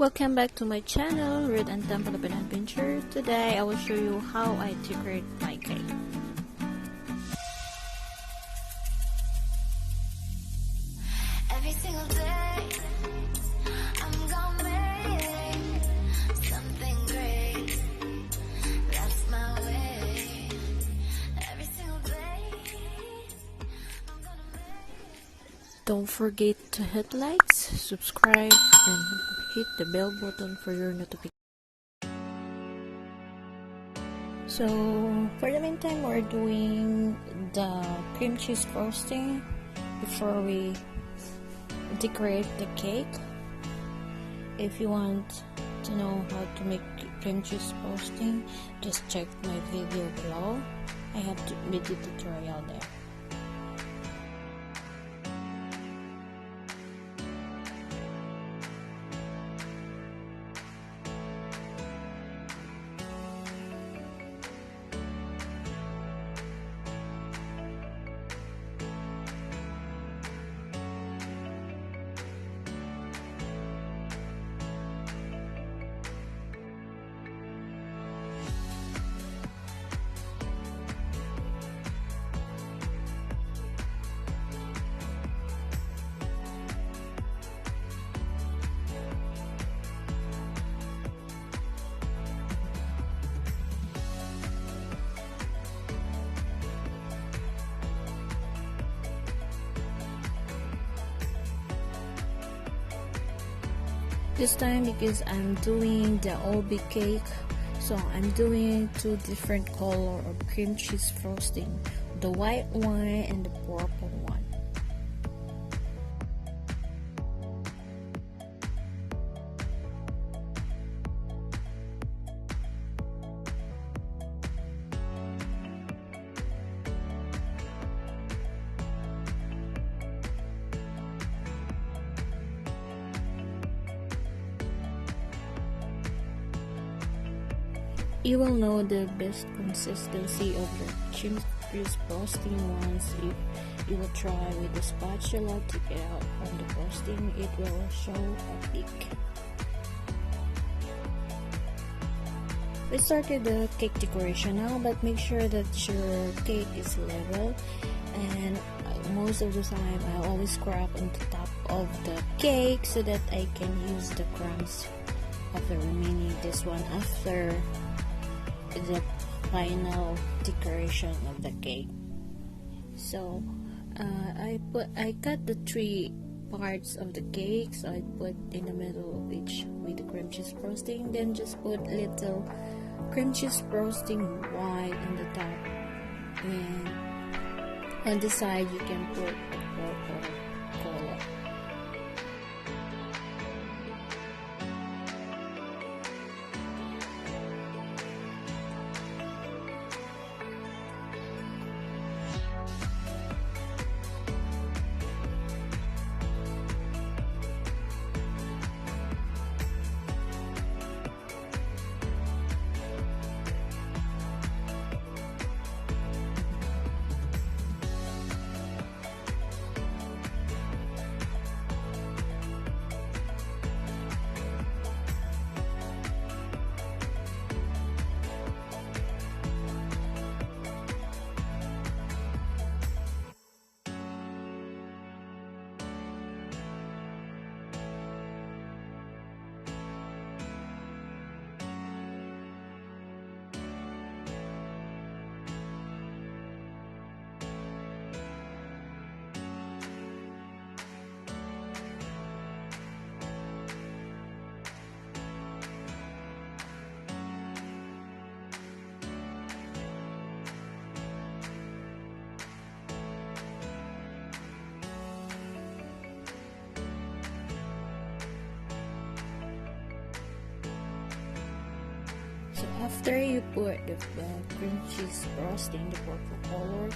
Welcome back to my channel, Ruth and Tam Filipino Adventure. Today I will show you how I decorate my cake. Every single day I'm gonna make something great. That's my way. Every single day I'm gonna make. Don't forget to hit likes, subscribe, and hit the bell button for your notification. So for the meantime, we're doing the cream cheese frosting before we decorate the cake. If you want to know how to make cream cheese frosting, just check my video below. I have the video tutorial there. This time, because I'm doing the UBE cake, so I'm doing two different color of cream cheese frosting, the white one and the purple one. You will know the best consistency of the cream cheese frosting once if you will try with the spatula to get out from the frosting. It will show a peak. We started the cake decoration now, but make sure that your cake is level, and most of the time I always scrap on the top of the cake so that I can use the crumbs of the remaining this one after the final decoration of the cake. So I cut the three parts of the cake, so I put in the middle of each with the cream cheese frosting, then just put little cream cheese frosting white on the top, and on the side you can put the purple color. After you put the cream cheese frosting, the purple color,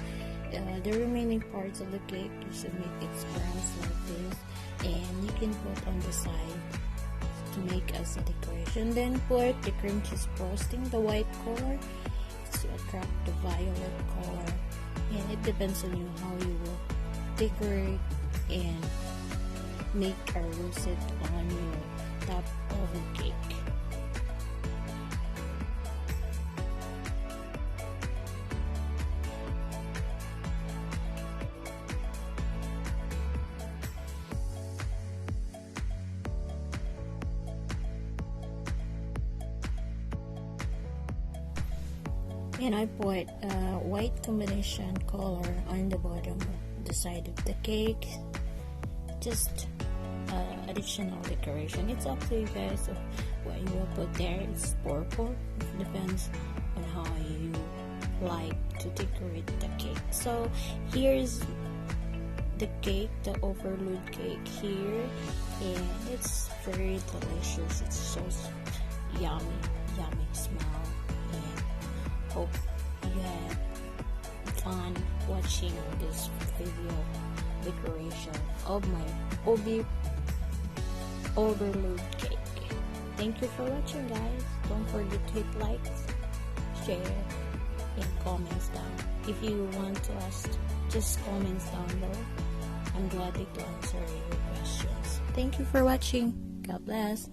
the remaining parts of the cake, you should make it spirals like this, and you can put on the side to make as a decoration. Then put the cream cheese frosting, the white color, to attract the violet color, and it depends on you how you will decorate and make a rosette on your top of And I put white combination color on the bottom, the side of the cake. Just additional decoration. It's up to you guys of what you will put there. It's purple. It depends on how you like to decorate the cake. So here's the cake, the overload cake here, and it's very delicious. It's so yummy smell, and hope you had fun watching this video decoration of my OB overload cake. Thank you for watching, guys. Don't forget to hit likes, share, and comments down. If you want to ask, just comments down below. I'm glad to answer your questions. Thank you for watching. God bless.